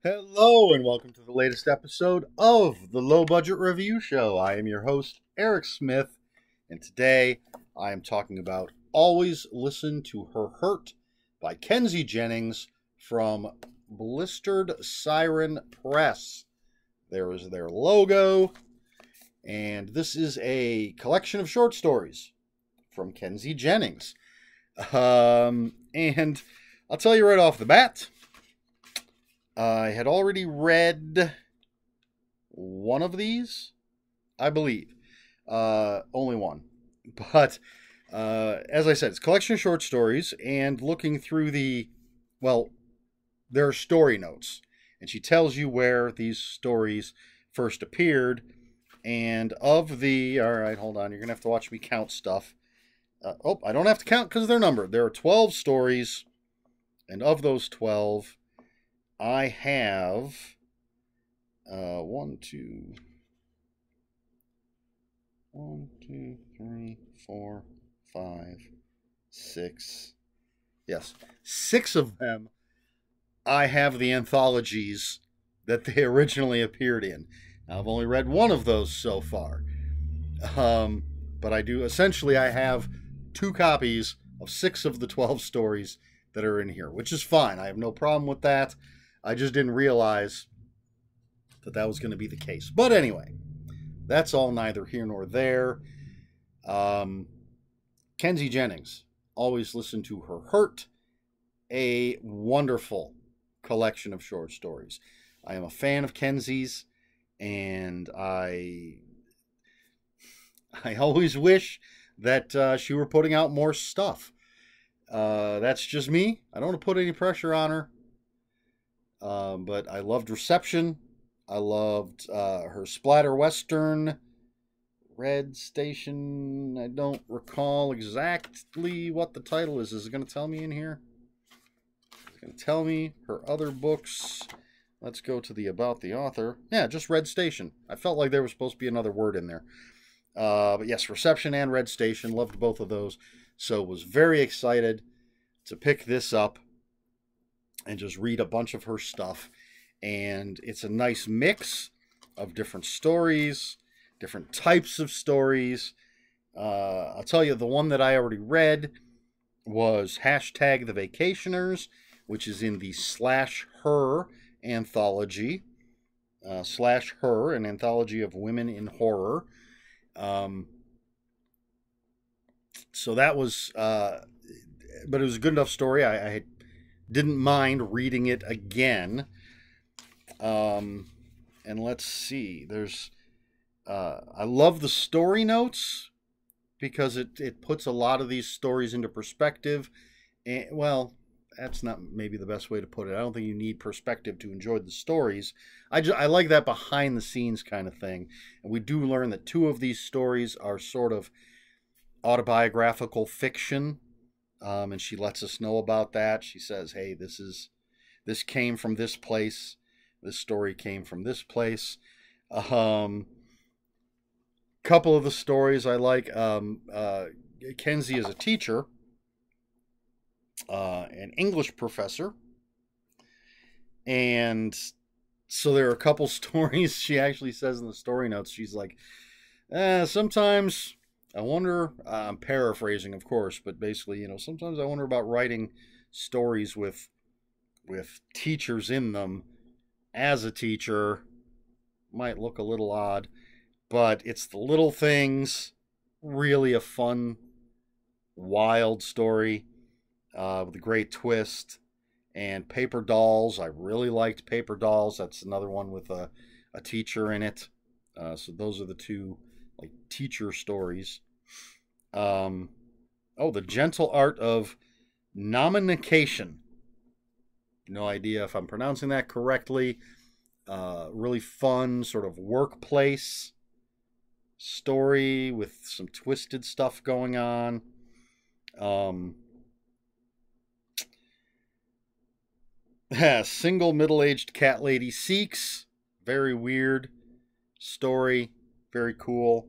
Hello, and welcome to the latest episode of the Low Budget Review Show. I am your host, Eric Smith, and today I am talking about Always Listen to Her Hurt by Kenzie Jennings from Blistered Siren Press. There is their logo, and this is a collection of short stories from Kenzie Jennings. And I'll tell you right off the bat, I had already read one of these, I believe. Only one. But as I said, it's a collection of short stories, and looking through there are story notes. And she tells you where these stories first appeared. And all right, hold on, you're going to have to watch me count stuff. I don't have to count because they're numbered. There are 12 stories, and of those 12, I have 1, 2, 3, 4, 5, 6. Yes, 6 of them I have the anthologies that they originally appeared in. Now, I've only read one of those so far. But I have 2 copies of 6 of the 12 stories that are in here, which is fine. I have no problem with that. I just didn't realize that was going to be the case. But anyway, that's all neither here nor there. Kenzie Jennings, Always Listen to Her Hurt, a wonderful collection of short stories. I am a fan of Kenzie's, and I always wish that she were putting out more stuff. That's just me. I don't want to put any pressure on her. But I loved Reception. I loved her splatter western, Red Station. I don't recall exactly what the title is. Is it going to tell me in here? It's going to tell me her other books. Let's go to the About the Author. Yeah, just Red Station. I felt like there was supposed to be another word in there. But yes, Reception and Red Station. Loved both of those. So was very excited to pick this up and just read a bunch of her stuff. And it's a nice mix of different stories, different types of stories. I'll tell you, the one that I already read was Hashtag The Vacationers, which is in the Slash Her anthology. Slash Her, an anthology of women in horror. So that was, but it was a good enough story. I didn't mind reading it again. And let's see. I love the story notes because it puts a lot of these stories into perspective. And, well, that's not maybe the best way to put it. I don't think you need perspective to enjoy the stories. I like that behind the scenes kind of thing. And we do learn that 2 of these stories are sort of autobiographical fiction. And she lets us know about that. She says, hey, this came from this place. This story came from this place. Couple of the stories I like. Kenzie is a teacher, an English professor. And so there are a couple stories she actually says in the story notes. She's like, sometimes I wonder, I'm paraphrasing, of course, but basically, sometimes I wonder about writing stories with teachers in them as a teacher. Might look a little odd, but it's the little things. Really a fun, wild story with a great twist. And Paper Dolls, I really liked Paper Dolls. That's another one with a teacher in it. So those are the 2 like teacher stories. The Gentle Art of Nomination. No idea if I'm pronouncing that correctly. Really fun sort of workplace story with some twisted stuff going on. Single middle-aged cat lady seeks. Very weird story. Very cool.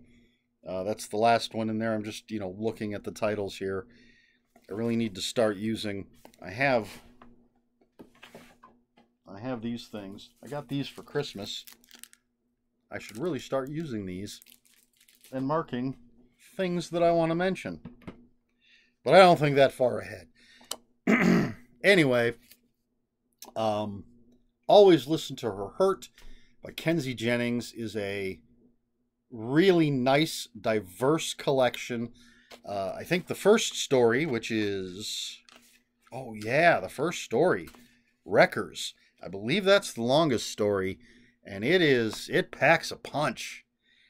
That's the last one in there. I'm just, looking at the titles here. I really need to start using. I I have these things. I got these for Christmas. I should really start using these and marking things that I want to mention. But I don't think that far ahead. Anyway, Always Listen to Her Hurt by Kenzie Jennings is a really nice, diverse collection. I think the first story, which is... Oh, yeah, the first story. Wreckers. I believe that's the longest story. And it packs a punch.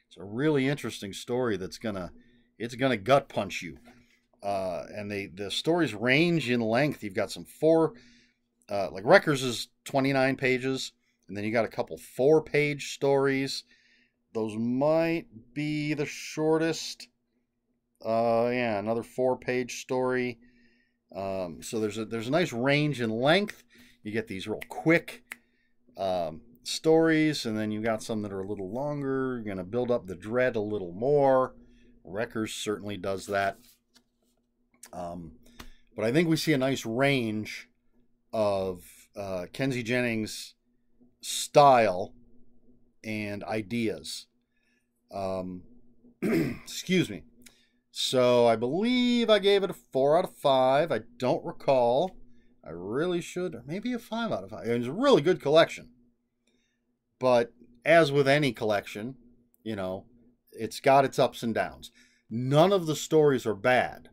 It's a really interesting story that's gonna gut punch you. And the stories range in length. You've got some like Wreckers is 29 pages, and then you got a couple 4-page stories. Those might be the shortest. Yeah, another 4-page story. So there's a nice range in length. You get these real quick stories, and then you got some that are a little longer. You're going to build up the dread a little more. Wreckers certainly does that. But I think we see a nice range of Kenzie Jennings' style and ideas. Excuse me. So I believe I gave it a 4 out of 5. I don't recall. I really should. Or maybe a 5 out of 5. It's a really good collection. But as with any collection, you know, it's got its ups and downs. None of the stories are bad.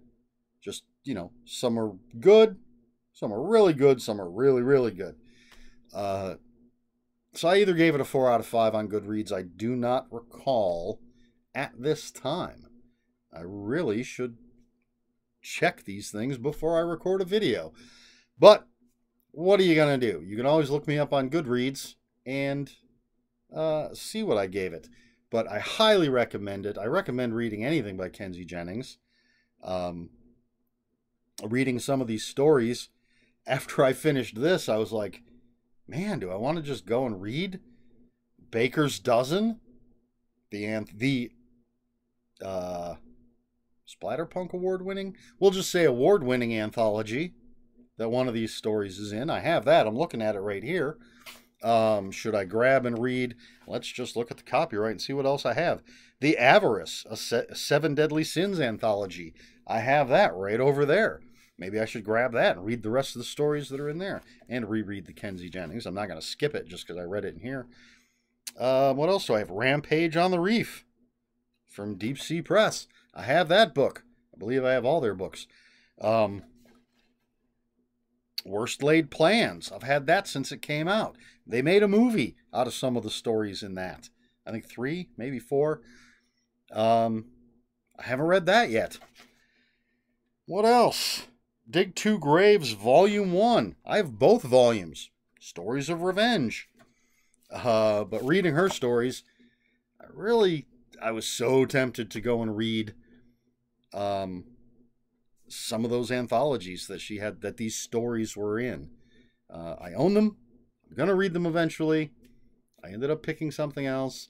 Just, you know, some are good, some are really good, some are really, really good. So I either gave it a 4 out of 5 on Goodreads. I do not recall at this time. I really should check these things before I record a video. But what are you going to do? You can always look me up on Goodreads and see what I gave it. But I highly recommend it. I recommend reading anything by Kenzie Jennings. Reading some of these stories, after I finished this, I was like, man, do I want to just go and read Baker's Dozen? The Splatterpunk award-winning? We'll just say award-winning anthology that one of these stories is in. I have that. I'm looking at it right here. Should I grab and read? Let's just look at the copyright and see what else I have. The Avarice, a 7 Deadly Sins anthology. I have that right over there. Maybe I should grab that and read the rest of the stories that are in there. And reread the Kenzie Jennings. I'm not going to skip it just because I read it in here. What else do I have? Rampage on the Reef from Deep Sea Press. I have that book. I believe I have all their books. Worst Laid Plans. I've had that since it came out. They made a movie out of some of the stories in that. I think 3, maybe 4. I haven't read that yet. What else? Dig Two Graves, Volume 1. I have both volumes. Stories of Revenge. But reading her stories, I was so tempted to go and read some of those anthologies that she had, that these stories were in. I own them. I'm going to read them eventually. I ended up picking something else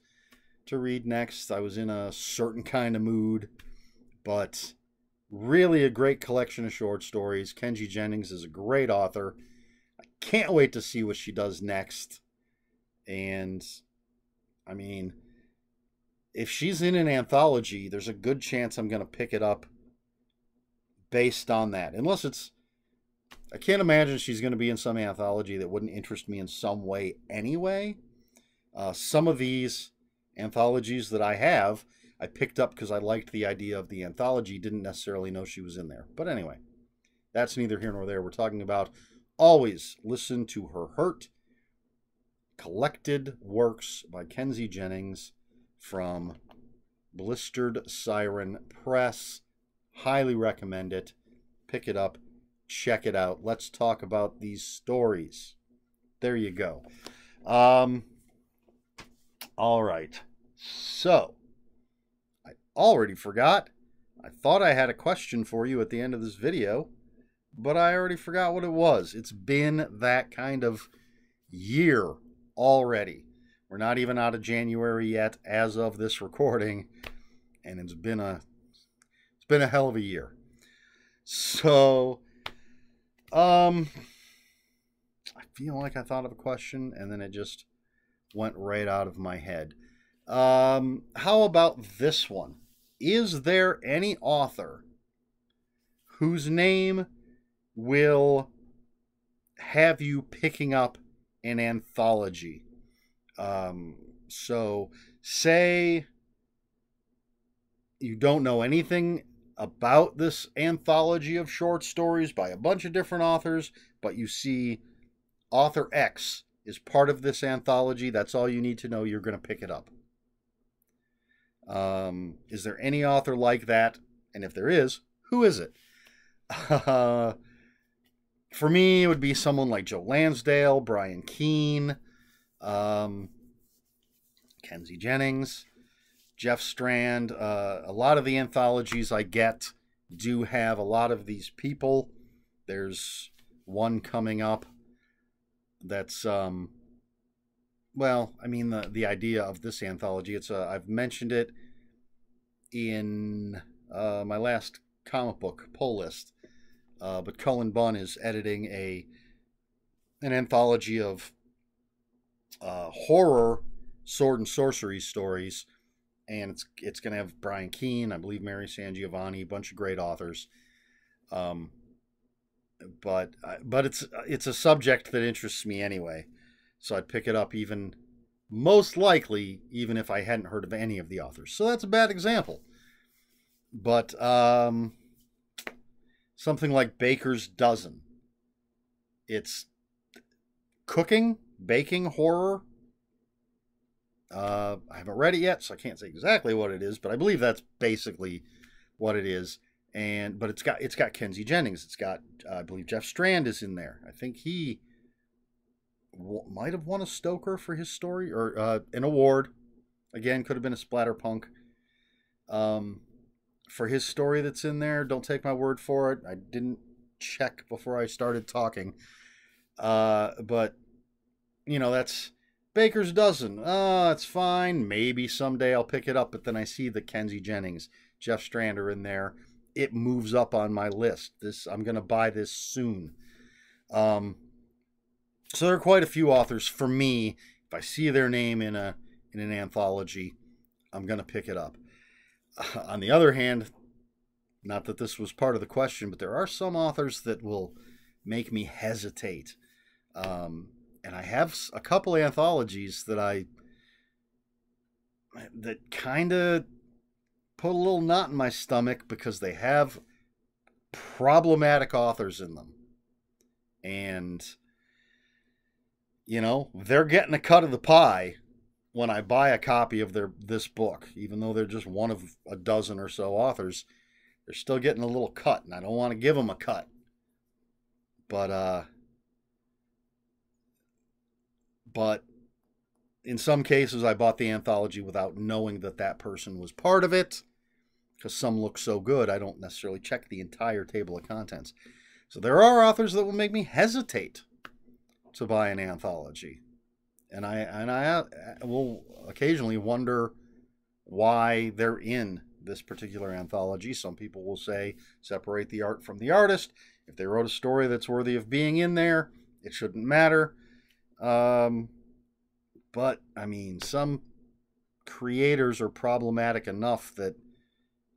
to read next. I was in a certain kind of mood, but really a great collection of short stories. Kenzie Jennings is a great author. I can't wait to see what she does next. And, I mean, if she's in an anthology, there's a good chance I'm going to pick it up based on that. Unless it's... I can't imagine she's going to be in some anthology that wouldn't interest me in some way anyway. Some of these anthologies that I have, I picked up because I liked the idea of the anthology. Didn't necessarily know she was in there. But anyway, that's neither here nor there. We're talking about Always Listen to Her Hurt. Collected works by Kenzie Jennings from Blistered Siren Press. Highly recommend it. Pick it up. Check it out. Let's talk about these stories. There you go. All right. So, I already forgot. I thought I had a question for you at the end of this video, but I already forgot what it was. It's been that kind of year already. We're not even out of January yet as of this recording, and it's been a hell of a year. So, I feel like I thought of a question, and then it just went right out of my head. How about this one? Is there any author whose name will have you picking up an anthology? So say you don't know anything about this anthology of short stories by a bunch of different authors, but you see author X is part of this anthology. That's all you need to know. You're going to pick it up. Is there any author like that? And if there is, who is it? For me, it would be someone like Joe Lansdale, Brian Keene, Kenzie Jennings, Jeff Strand. A lot of the anthologies I get do have a lot of these people. There's one coming up that's, well, I mean, the idea of this anthology, I've mentioned it in my last comic book pull list, but Cullen Bunn is editing an anthology of horror sword and sorcery stories, and it's going to have Brian Keene, I believe Mary San Giovanni, a bunch of great authors. But it's a subject that interests me anyway, so I'd pick it up even most likely even if I hadn't heard of any of the authors. So that's a bad example. But something like Baker's Dozen. It's cooking, baking horror. I haven't read it yet, so I can't say exactly what it is, but I believe that's basically what it is. But it's got Kenzie Jennings. It's got I believe Jeff Strand is in there. I think he might have won a Stoker for his story, or an award. Again, could have been a Splatterpunk. For his story that's in there, don't take my word for it. I didn't check before I started talking. But that's Baker's Dozen. It's fine. Maybe someday I'll pick it up, but then I see the Kenzie Jennings, Jeff Strand are in there. It moves up on my list. I'm going to buy this soon. So there are quite a few authors for me. If I see their name in an anthology, I'm going to pick it up. On the other hand, not that this was part of the question, but there are some authors that will make me hesitate. And I have a couple anthologies that kind of put a little knot in my stomach because they have problematic authors in them. And, they're getting a cut of the pie when I buy a copy of this book. Even though they're just one of a dozen or so authors, they're still getting a little cut, and I don't want to give them a cut. But in some cases, I bought the anthology without knowing that person was part of it, because some look so good, I don't necessarily check the entire table of contents. So there are authors that will make me hesitate to buy an anthology. And I will occasionally wonder why they're in this particular anthology. Some people will say, separate the art from the artist. If they wrote a story that's worthy of being in there, it shouldn't matter. But, I mean, some creators are problematic enough that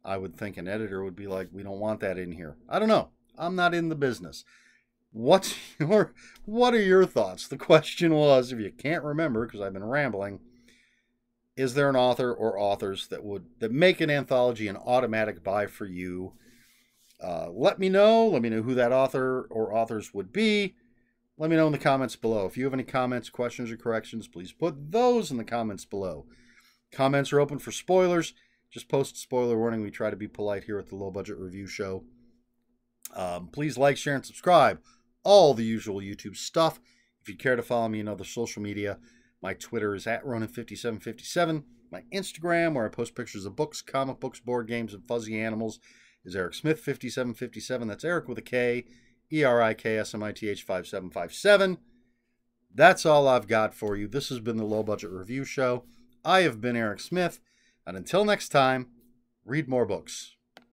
I would think an editor would be like, we don't want that in here. I don't know. I'm not in the business. What are your thoughts? The question was, if you can't remember, because I've been rambling, is there an author or authors that make an anthology an automatic buy for you? Let me know. Let me know who that author or authors would be. Let me know in the comments below. If you have any comments, questions, or corrections, please put those in the comments below. Comments are open for spoilers. Just post a spoiler warning. We try to be polite here at the Low Budget Review Show. Please like, share, and subscribe. All the usual YouTube stuff. If you care to follow me on other social media, my Twitter is @Ronin5757. My Instagram, where I post pictures of books, comic books, board games, and fuzzy animals, is Eric Smith 5757. That's Eric with a K, ERIKSMITH 5757. That's all I've got for you. This has been the Low Budget Review Show. I have been Eric Smith, and until next time, read more books.